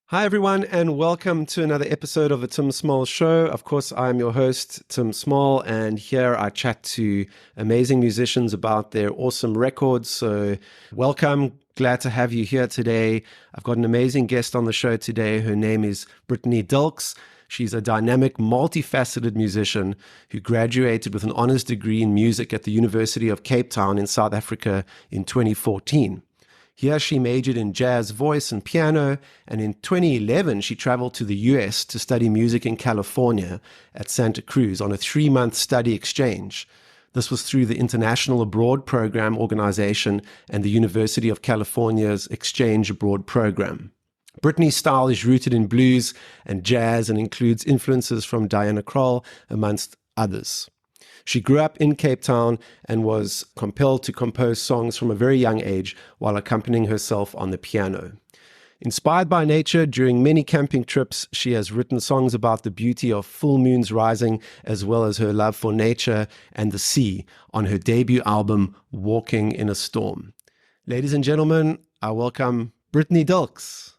Hi, everyone, and welcome to another episode of the Tim Small Show. Of course, I'm your host, Tim Small, and here I chat to amazing musicians about their awesome records. So, welcome. Glad to have you here today. I've got an amazing guest on the show today. Her name is Brittany Dilks. She's a dynamic, multifaceted musician who graduated with an honors degree in music at the University of Cape Town in South Africa in 2014. Here she majored in jazz voice and piano, and in 2011 she traveled to the US to study music in California at Santa Cruz on a 3-month study exchange. This was through the International Abroad Program Organization and the University of California's Exchange Abroad Program. Brittany's style is rooted in blues and jazz and includes influences from Diana Krall, amongst others. She grew up in Cape Town and was compelled to compose songs from a very young age while accompanying herself on the piano. Inspired by nature, during many camping trips, she has written songs about the beauty of full moons rising, as well as her love for nature and the sea on her debut album, Walking in a Storm. Ladies and gentlemen, I welcome Brittany Dilks.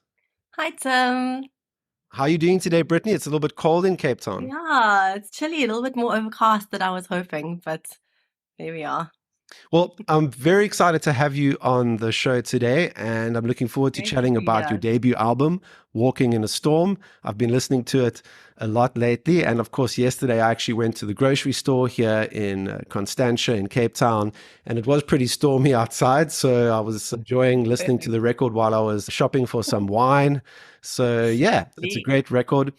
Hi, Tim. How are you doing today, Brittany? It's a little bit cold in Cape Town. Yeah, it's chilly, a little bit more overcast than I was hoping, but there we are. Well, I'm very excited to have you on the show today, and I'm looking forward to Great chatting to be about your here. debut album, Walking in a Storm. I've been listening to it a lot lately, and of course, yesterday I actually went to the grocery store here in Constantia in Cape Town, and it was pretty stormy outside, so I was enjoying listening to Perfect. the record while I was shopping for some wine. So, yeah, it's a Lovely. great record.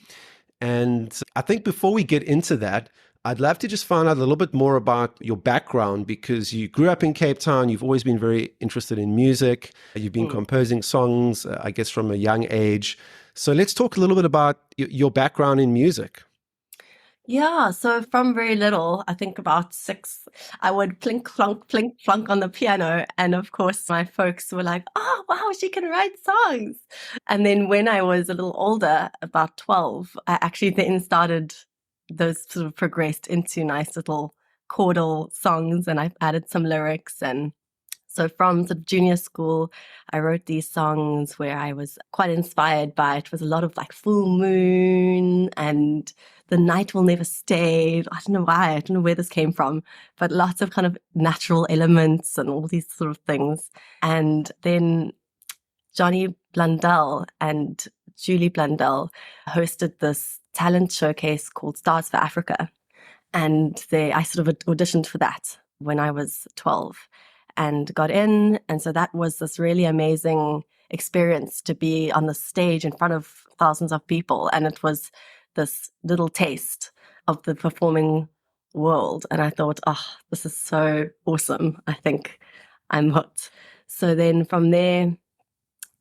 And I think before we get into that, I'd love to just find out a little bit more about your background because you grew up in Cape Town. You've always been very interested in music. You've been Mm. composing songs, I guess, from a young age. So let's talk a little bit about your background in music. Yeah, so from very little, I think about 6, I would plink, plunk on the piano. And of course, my folks were like, oh, wow, she can write songs. And then when I was a little older, about 12, I actually then started, those sort of progressed into nice little chordal songs, and I added some lyrics. And so from sort of junior school, I wrote these songs where I was quite inspired by it. Was a lot of like full moon and the night will never stay. I don't know why. I don't know where this came from, but lots of kind of natural elements and all these sort of things. And then Johnny Blundell and Julie Blundell hosted this talent showcase called Stars for Africa. And I sort of auditioned for that when I was 12 and got in. And so that was this really amazing experience to be on the stage in front of thousands of people. And it was this little taste of the performing world. And I thought, oh, this is so awesome. I think I'm hooked. So then from there,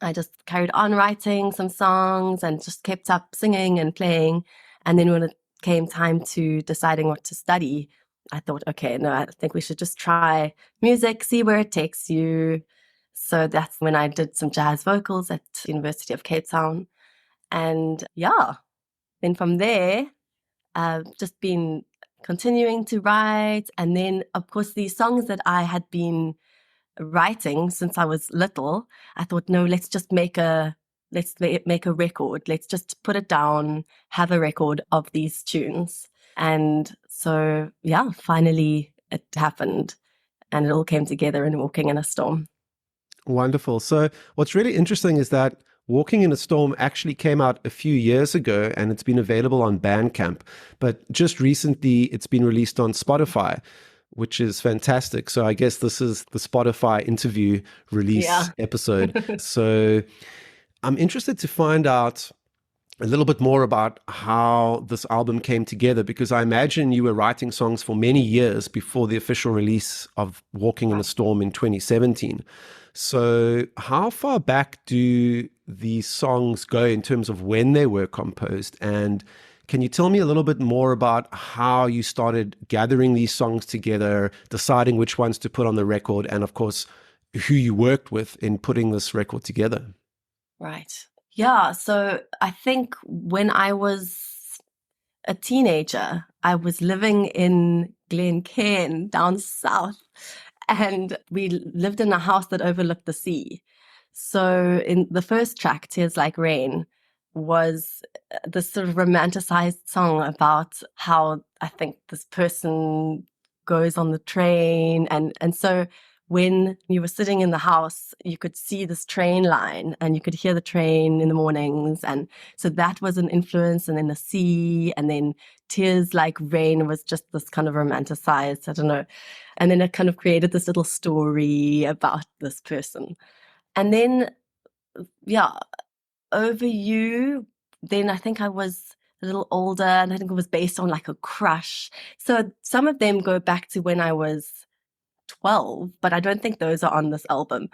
I just carried on writing some songs and just kept up singing and playing. And then when it came time to deciding what to study, I thought, okay, no, I think we should just try music, see where it takes you. So that's when I did some jazz vocals at the University of Cape Town. And yeah, then from there, I've just been continuing to write. And then, of course, these songs that I had been writing since I was little, I thought, no, let's make a record. Let's just put it down, have a record of these tunes. And so, yeah, finally it happened and it all came together in Walking in a Storm. Wonderful. So what's really interesting is that Walking in a Storm actually came out a few years ago and it's been available on Bandcamp. But just recently, it's been released on Spotify, which is fantastic. So I guess this is the Spotify interview Yeah. release episode. So I'm interested to find out a little bit more about how this album came together because I imagine you were writing songs for many years before the official release of Walking in a Storm in 2017. So, how far back do these songs go in terms of when they were composed? And can you tell me a little bit more about how you started gathering these songs together, deciding which ones to put on the record, and of course, who you worked with in putting this record together? Right. Yeah. So I think when I was a teenager, I was living in Glencairn down south, and we lived in a house that overlooked the sea. So in the first track, Tears Like Rain, was this sort of romanticized song about how I think this person goes on the train. And so when you were sitting in the house, you could see this train line and you could hear the train in the mornings. And so that was an influence. And then the sea, and then Tears Like Rain was just this kind of romanticized, I don't know. And then it kind of created this little story about this person. And then, yeah, Over You, then I think I was a little older, and I think it was based on like a crush. So some of them go back to when I was 12, but I don't think those are on this album.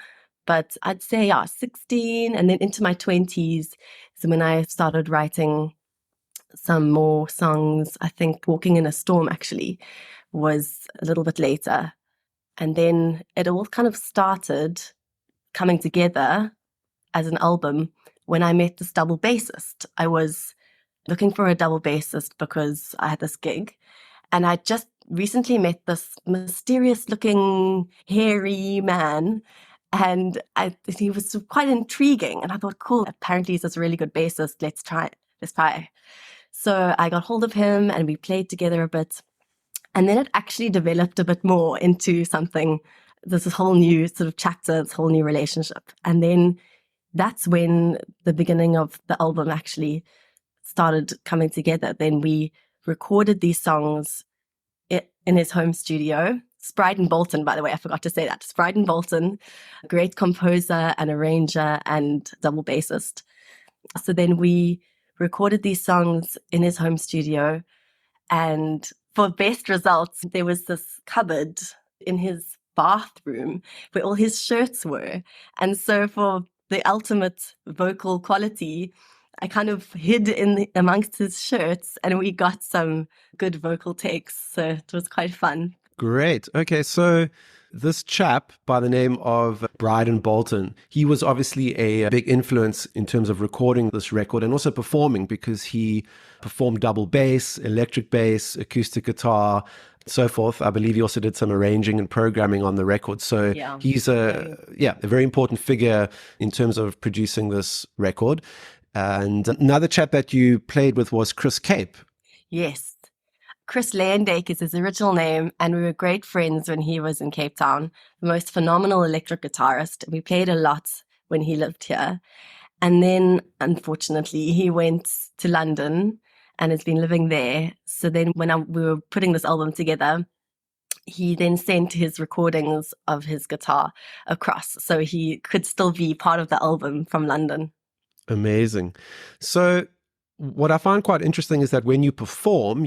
But I'd say, yeah, 16, and then into my 20s is when I started writing some more songs. I think Walking in a Storm actually was a little bit later. And then it all kind of started coming together as an album when I met this double bassist. I was looking for a double bassist because I had this gig, and I just recently met this mysterious looking hairy man, and he was quite intriguing, and I thought, cool, apparently he's this really good bassist. Let's try. So I got hold of him and we played together a bit, and then it actually developed a bit more into something, this whole new sort of chapter, this whole new relationship. And then that's when the beginning of the album actually started coming together. Then we recorded these songs in his home studio. Spryden Bolton, by the way, I forgot to say that. Spryden Bolton, a great composer and arranger and double bassist. So then we recorded these songs in his home studio. And for best results, there was this cupboard in his bathroom where all his shirts were. And so for the ultimate vocal quality, I kind of hid amongst his shirts, and we got some good vocal takes. So it was quite fun. Great. Okay, so this chap by the name of Bryden Bolton, he was obviously a big influence in terms of recording this record and also performing, because he performed double bass, electric bass, acoustic guitar, so forth. I believe he also did some arranging and programming on the record. So he's a very important figure in terms of producing this record. And another chap that you played with was Chris Cape. Yes. Chris Leendijk is his original name, and we were great friends when he was in Cape Town. The most phenomenal electric guitarist. We played a lot when he lived here. And then, unfortunately, he went to London and has been living there. So then when we were putting this album together, he then sent his recordings of his guitar across, so he could still be part of the album from London. Amazing. So what I find quite interesting is that when you perform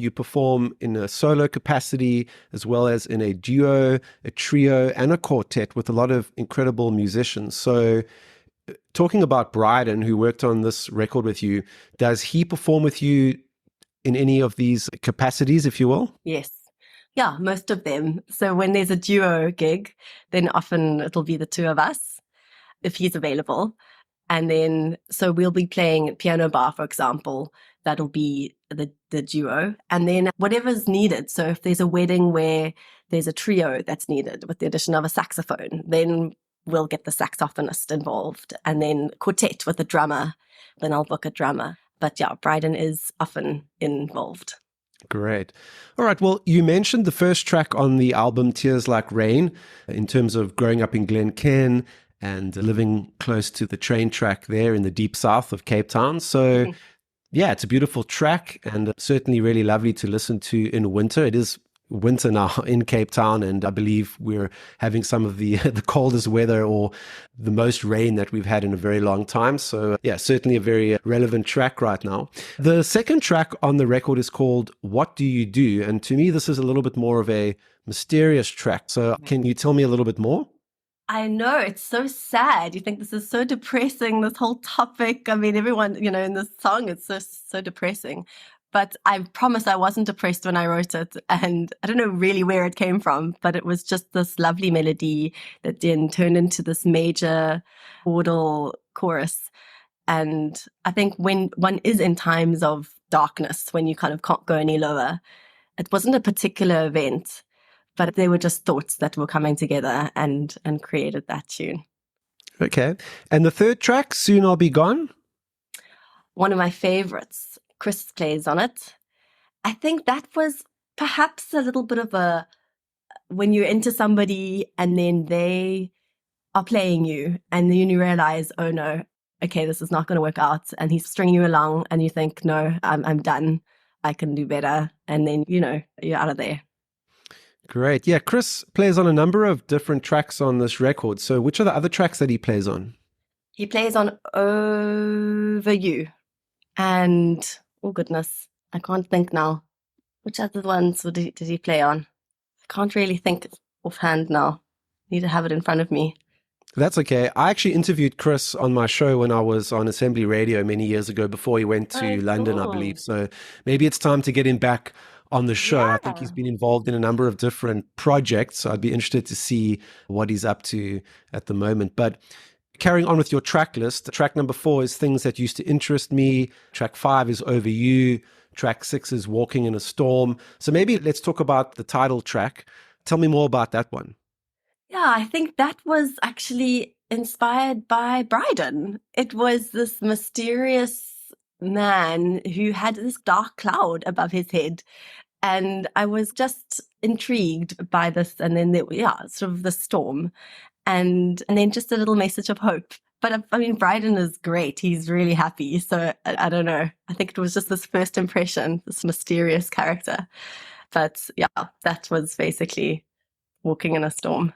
in a solo capacity as well as in a duo, a trio, and a quartet with a lot of incredible musicians. So talking about Bryden, who worked on this record with you, does he perform with you in any of these capacities, if you will? Yes. Yeah, most of them. So when there's a duo gig, then often it'll be the two of us, if he's available. And then, so we'll be playing piano bar, for example, that'll be the duo. And then whatever's needed. So if there's a wedding where there's a trio that's needed with the addition of a saxophone, then we'll get the saxophonist involved. And then quartet with a drummer, then I'll book a drummer. But yeah, Bryden is often involved. Great. All right. Well, you mentioned the first track on the album, Tears Like Rain, in terms of growing up in Glencairn and living close to the train track there in the deep south of Cape Town. So, yeah, it's a beautiful track and certainly really lovely to listen to in winter. It is winter now in Cape Town, and I believe we're having some of the coldest weather or the most rain that we've had in a very long time. So, yeah, certainly a very relevant track right now. The second track on the record is called What Do You Do? And to me, this is a little bit more of a mysterious track. So can you tell me a little bit more? I know, it's so sad. You think this is so depressing, this whole topic. I mean, everyone, in this song, it's so depressing. But I promise I wasn't depressed when I wrote it. And I don't know really where it came from, but it was just this lovely melody that then turned into this major chordal chorus. And I think when one is in times of darkness, when you kind of can't go any lower, it wasn't a particular event, but they were just thoughts that were coming together and created that tune. Okay. And the third track, Soon I'll Be Gone? one of my favorites. Chris plays on it. I think that was perhaps a little bit of a, when you're into somebody and then they are playing you and then you realize, oh no, okay, this is not going to work out. And he's stringing you along and you think, no, I'm done. I can do better. And then, you're out of there. Great. Yeah, Chris plays on a number of different tracks on this record. So which are the other tracks that he plays on? He plays on Over You. And, oh goodness, I can't think now. Which other ones did he play on? I can't really think offhand now. Need to have it in front of me. That's okay. I actually interviewed Chris on my show when I was on Assembly Radio many years ago before he went to London, I believe. So maybe it's time to get him back on the show. Yeah. I think he's been involved in a number of different projects. So I'd be interested to see what he's up to at the moment. But carrying on with your track list, track number 4 is Things That Used to Interest Me. Track 5 is Over You. Track 6 is Walking in a Storm. So maybe let's talk about the title track. Tell me more about that one. Yeah, I think that was actually inspired by Bryden. It was this mysterious man who had this dark cloud above his head. And I was just intrigued by this. And then, sort of the storm. And then just a little message of hope. But I mean, Bryden is great. He's really happy. So I don't know. I think it was just this first impression, this mysterious character. But yeah, that was basically Walking in a Storm.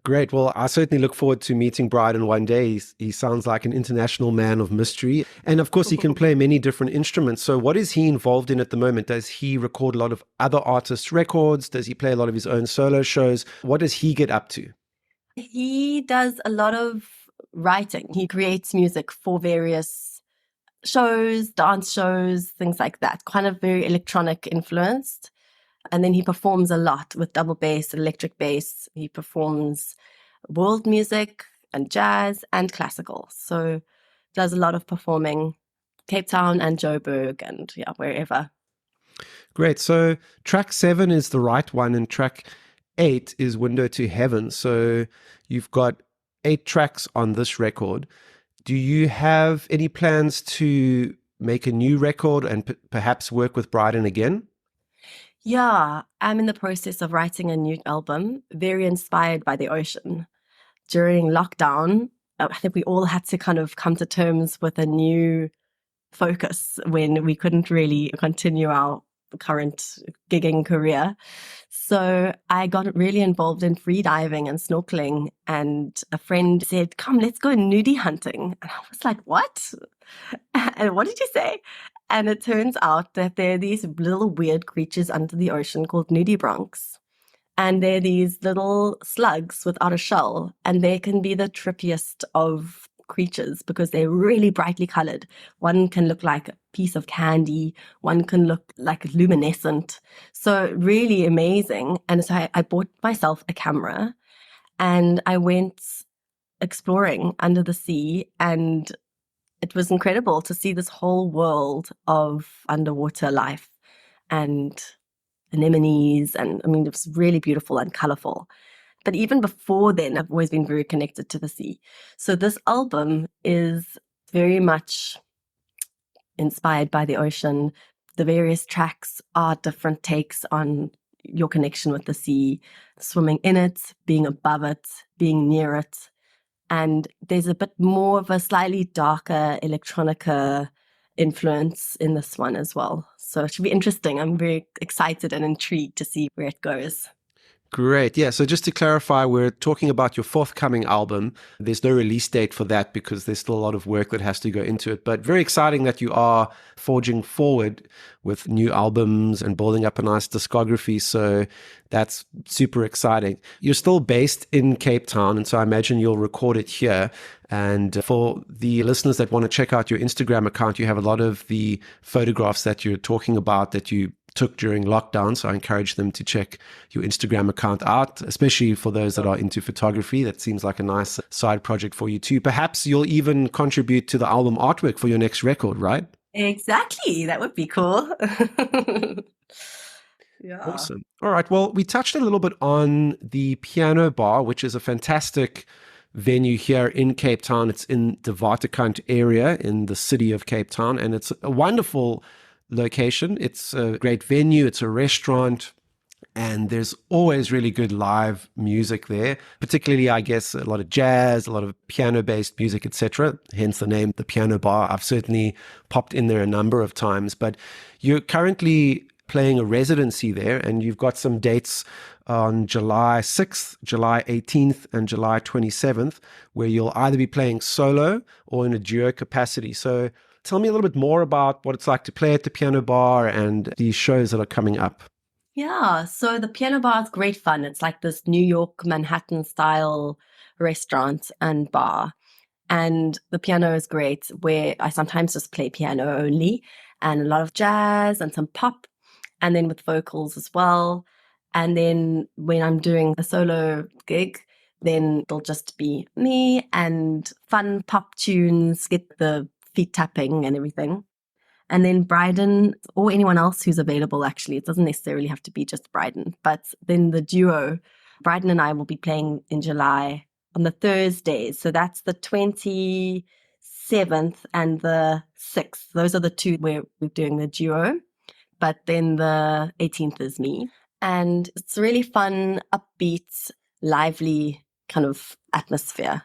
Great. Well, I certainly look forward to meeting Bryden one day. He sounds like an international man of mystery. And of course, he can play many different instruments. So what is he involved in at the moment? Does he record a lot of other artists' records? Does he play a lot of his own solo shows? What does he get up to? He does a lot of writing. He creates music for various shows, dance shows, things like that, kind of very electronic influenced. And then he performs a lot with double bass, electric bass. He performs world music and jazz and classical. So does a lot of performing, Cape Town and Joburg and wherever. Great. So track 7 is the right one and track 8 is Window to Heaven. So you've got 8 tracks on this record. Do you have any plans to make a new record and perhaps work with Bryden again? Yeah, I'm in the process of writing a new album, very inspired by the ocean. During lockdown, I think we all had to kind of come to terms with a new focus when we couldn't really continue our current gigging career. So I got really involved in free diving and snorkeling, and a friend said, come, let's go nudie hunting. And I was like, what? And what did you say? And it turns out that there are these little weird creatures under the ocean called nudibranchs. And they're these little slugs without a shell. And they can be the trippiest of creatures because they're really brightly colored. One can look like a piece of candy. One can look like luminescent. So really amazing. And so I bought myself a camera and I went exploring under the sea, and it was incredible to see this whole world of underwater life and anemones. And I mean, it was really beautiful and colorful. But even before then, I've always been very connected to the sea. So this album is very much inspired by the ocean. The various tracks are different takes on your connection with the sea, swimming in it, being above it, being near it. And there's a bit more of a slightly darker electronica influence in this one as well. So it should be interesting. I'm very excited and intrigued to see where it goes. Great. Yeah. So just to clarify, we're talking about your forthcoming album. There's no release date for that because there's still a lot of work that has to go into it. But very exciting that you are forging forward with new albums and building up a nice discography. So that's super exciting. You're still based in Cape Town, and so I imagine you'll record it here. And for the listeners that want to check out your Instagram account, you have a lot of the photographs that you're talking about that you took during lockdown. So I encourage them to check your Instagram account out, especially for those that are into photography. That seems like a nice side project for you too. Perhaps you'll even contribute to the album artwork for your next record, right? Exactly. That would be cool. Yeah. Awesome. All right. Well, we touched a little bit on the Piano Bar, which is a fantastic venue here in Cape Town. It's in the Waterkant area in the city of Cape Town, and it's a wonderful location. It's a great venue. It's a restaurant. And there's always really good live music there, particularly, I guess, a lot of jazz, a lot of piano-based music, etc. Hence the name, the Piano Bar. I've certainly popped in there a number of times. But you're currently playing a residency there, and you've got some dates on July 6th, July 18th, and July 27th, where you'll either be playing solo or in a duo capacity. So tell me a little bit more about what it's like to play at the Piano Bar and these shows that are coming up. Yeah, so the Piano Bar is great fun. It's like this New York, Manhattan style restaurant and bar. And the piano is great, where I sometimes just play piano only and a lot of jazz and some pop, and then with vocals as well. And then when I'm doing a solo gig, then it'll just be me and fun pop tunes, get the feet tapping and everything. And then Bryden, or anyone else who's available, actually. It doesn't necessarily have to be just Bryden. But then the duo, Bryden and I will be playing in July on the Thursdays. So that's the 27th and the 6th. Those are the two where we're doing the duo. But then the 18th is me. And it's really fun, upbeat, lively kind of atmosphere.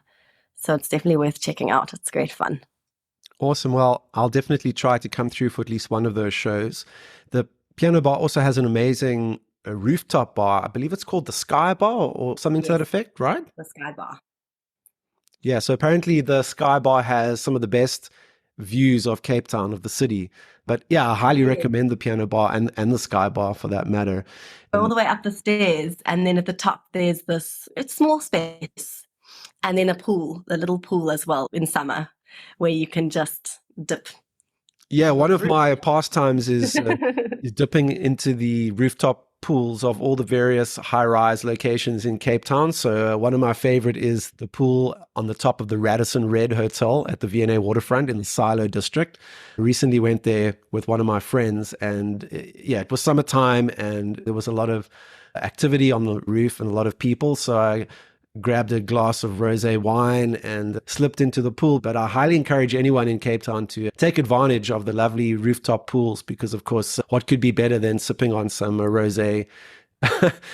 So it's definitely worth checking out. It's great fun. Awesome. Well, I'll definitely try to come through for at least one of those shows. The Piano Bar also has an amazing rooftop bar. I believe it's called the Sky Bar or something to that effect, right? The Sky Bar. Yeah, so apparently the Sky Bar has some of the best views of Cape Town, of the city. But yeah, I highly recommend the Piano Bar and the Sky Bar for that matter. All the way up the stairs, and then at the top there's it's small space, and then a pool, a little pool as well in summer, where you can just dip. Yeah, one of my pastimes is dipping into the rooftop pools of all the various high-rise locations in Cape Town. So one of my favorite is the pool on the top of the Radisson Red Hotel at the V&A waterfront in the Silo district. I recently went there with one of my friends, and yeah, it was summertime and there was a lot of activity on the roof and a lot of people. So I grabbed a glass of rosé wine and slipped into the pool. But I highly encourage anyone in Cape Town to take advantage of the lovely rooftop pools, because of course, what could be better than sipping on some rosé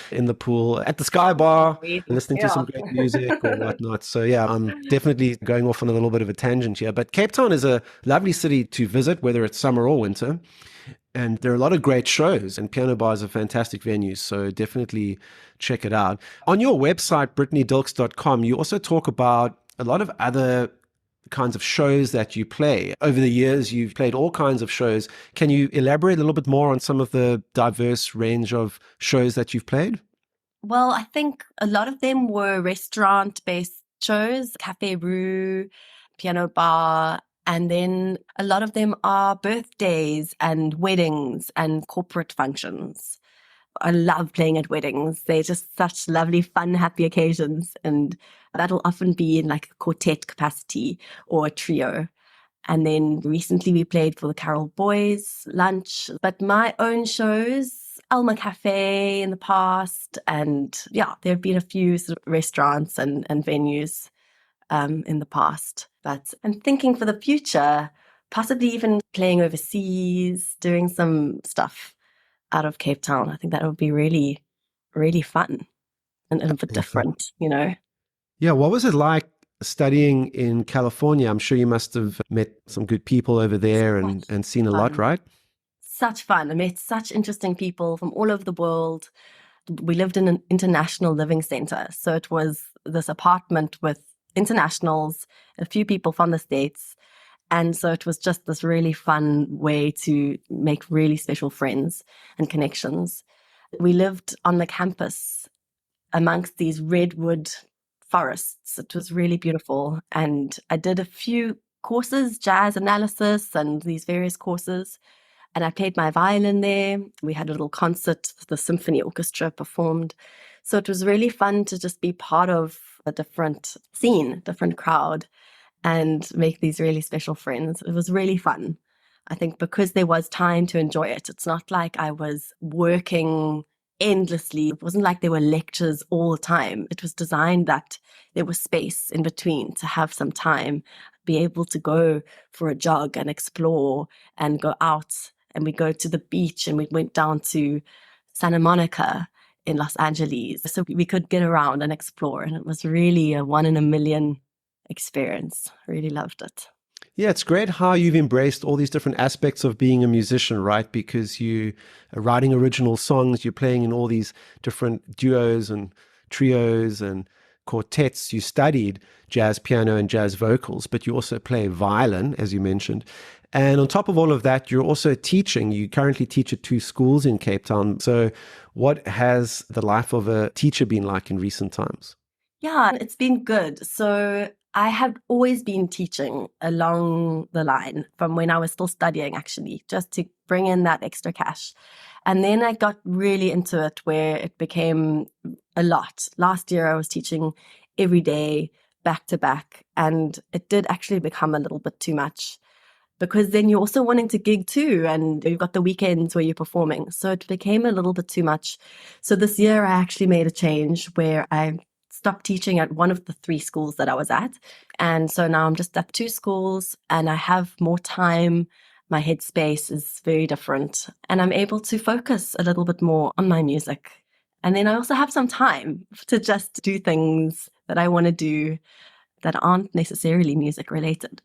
in the pool at the Sky Bar, listening to some great music or whatnot. So yeah, I'm definitely going off on a little bit of a tangent here. But Cape Town is a lovely city to visit, whether it's summer or winter. And there are a lot of great shows, and Piano Bar is a fantastic venue, so definitely check it out. On your website, brittnydilks.com, you also talk about a lot of other kinds of shows that you play. Over the years, you've played all kinds of shows. Can you elaborate a little bit more on some of the diverse range of shows that you've played? Well, I think a lot of them were restaurant-based shows, Cafe Rue, Piano Bar, and then a lot of them are birthdays and weddings and corporate functions. I love playing at weddings. They're just such lovely, fun, happy occasions. And that'll often be in like a quartet capacity or a trio. And then recently we played for the Carol Boys lunch. But my own shows, Alma Cafe in the past. And yeah, there have been a few sort of restaurants and venues in the past. But I'm thinking for the future, possibly even playing overseas, doing some stuff out of Cape Town. I think that would be really, really fun and a bit different, you know? Yeah, what was it like studying in California? I'm sure you must have met some good people over there and seen a lot, right? Such fun. I met such interesting people from all over the world. We lived in an international living center. So it was this apartment with internationals, a few people from the States. And so it was just this really fun way to make really special friends and connections. We lived on the campus amongst these redwood forests. It was really beautiful. And I did a few courses, jazz analysis and these various courses. And I played my violin there. We had a little concert, the symphony orchestra performed. So it was really fun to just be part of a different scene, different crowd, and make these really special friends. It was really fun. I think because there was time to enjoy it. It's not like I was working endlessly. It wasn't like there were lectures all the time. It was designed that there was space in between to have some time, be able to go for a jog and explore and go out. And we go to the beach and we went down to Santa Monica in Los Angeles. So we could get around and explore. And it was really a one in a million experience. Really loved it. Yeah, it's great how you've embraced all these different aspects of being a musician, right? Because you are writing original songs, you're playing in all these different duos and trios and quartets. You studied jazz piano and jazz vocals, but you also play violin, as you mentioned. And on top of all of that, you're also teaching. You currently teach at 2 schools in Cape Town. So, what has the life of a teacher been like in recent times? Yeah, it's been good. So I have always been teaching along the line from when I was still studying, actually, just to bring in that extra cash. And then I got really into it where it became a lot. Last year, I was teaching every day, back to back, and it did actually become a little bit too much because then you're also wanting to gig too, and you've got the weekends where you're performing. So it became a little bit too much. So this year, I actually made a change where I stopped teaching at one of the 3 schools that I was at. And so now I'm just at 2 schools and I have more time. My headspace is very different and I'm able to focus a little bit more on my music. And then I also have some time to just do things that I want to do that aren't necessarily music related.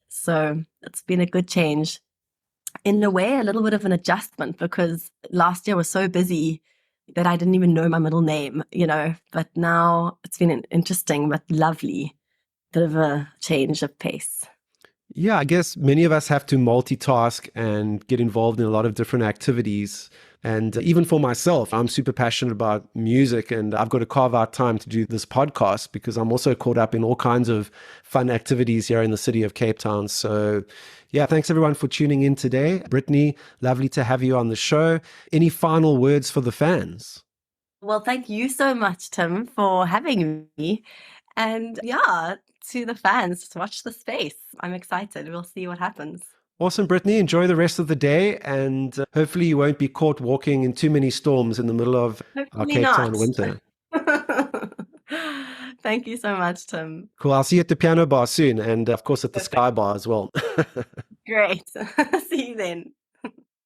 So it's been a good change. In a way, a little bit of an adjustment because last year was so busy that I didn't even know my middle name, but now it's been an interesting but lovely bit of a change of pace. Yeah, I guess many of us have to multitask and get involved in a lot of different activities. And even for myself, I'm super passionate about music and I've got to carve out time to do this podcast because I'm also caught up in all kinds of fun activities here in the city of Cape Town. So yeah, thanks everyone for tuning in today. Brittany, lovely to have you on the show. Any final words for the fans? Well, thank you so much, Tim, for having me. And yeah, to the fans, just watch the space. I'm excited. We'll see what happens. Awesome, Brittany. Enjoy the rest of the day. And hopefully you won't be caught walking in too many storms in the middle of our Hopefully Cape not. Town winter. Thank you so much, Tim. Cool. I'll see you at the piano bar soon. And of course at the Sky Bar as well. Great. See you then.